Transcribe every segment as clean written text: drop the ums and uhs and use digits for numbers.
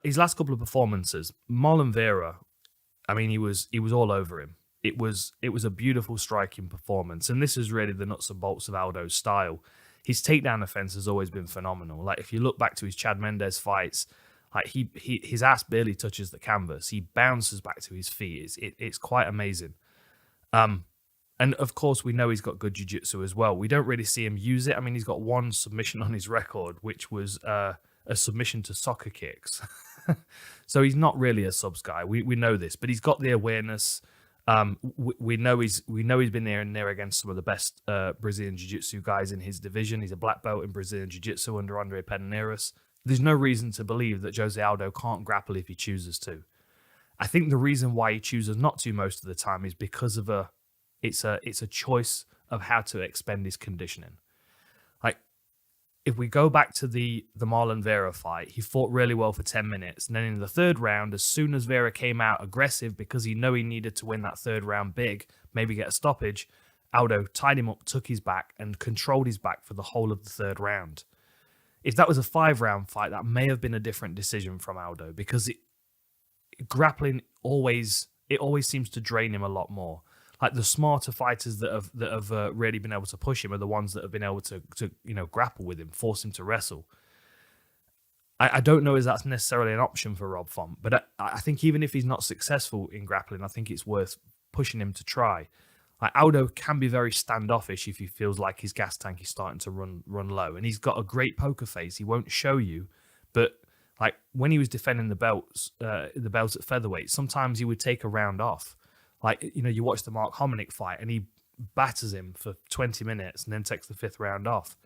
His last couple of performances, Marlon Vera, I mean, he was all over him. It was a beautiful striking performance, and this is really the nuts and bolts of Aldo's style. His takedown offense has always been phenomenal. Like if you look back to his Chad Mendes fights, like his ass barely touches the canvas. He bounces back to his feet. It's quite amazing. And of course, we know he's got good jiu-jitsu as well. We don't really see him use it. I mean, he's got one submission on his record, which was a submission to soccer kicks. So he's not really a subs guy. We know this, but he's got the awareness. We know he's been there and there against some of the best Brazilian jiu-jitsu guys in his division. He's a black belt in Brazilian jiu-jitsu under Andre Pederneiras. There's no reason to believe that Jose Aldo can't grapple if he chooses to. I think the reason why he chooses not to most of the time is because of it's a choice of how to expend his conditioning. Like, if we go back to the Marlon Vera fight, he fought really well for 10 minutes. And then in the third round, as soon as Vera came out aggressive because he knew he needed to win that third round big, maybe get a stoppage, Aldo tied him up, took his back, and controlled his back for the whole of the third round. If that was a 5-round fight, that may have been a different decision from Aldo, because grappling always seems to drain him a lot more. Like the smarter fighters that have really been able to push him are the ones that have been able to grapple with him, force him to wrestle. I don't know if that's necessarily an option for Rob Font, but I think even if he's not successful in grappling, I think it's worth pushing him to try. Like Aldo can be very standoffish if he feels like his gas tank is starting to run low, and he's got a great poker face. He won't show you, but like when he was defending the belts at featherweight, sometimes he would take a round off. Like, you watch the Mark Hominick fight and he batters him for 20 minutes and then takes the 5th round off.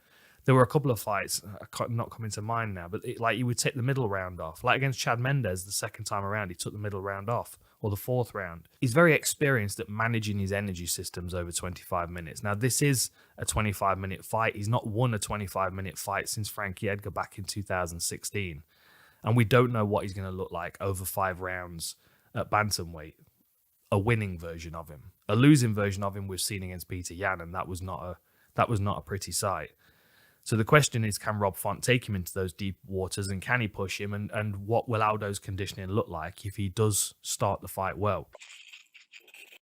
There were a couple of fights, not coming to mind now, but he would take the middle round off. Like against Chad Mendes the second time around, he took the middle round off, or the 4th round. He's very experienced at managing his energy systems over 25 minutes. Now, this is a 25-minute fight. He's not won a 25-minute fight since Frankie Edgar back in 2016. And we don't know what he's going to look like over 5 rounds at bantamweight. A winning version of him. A losing version of him we've seen against Peter Yan, and that was not a pretty sight. So the question is, can Rob Font take him into those deep waters, and can he push him, and what will Aldo's conditioning look like if he does start the fight well?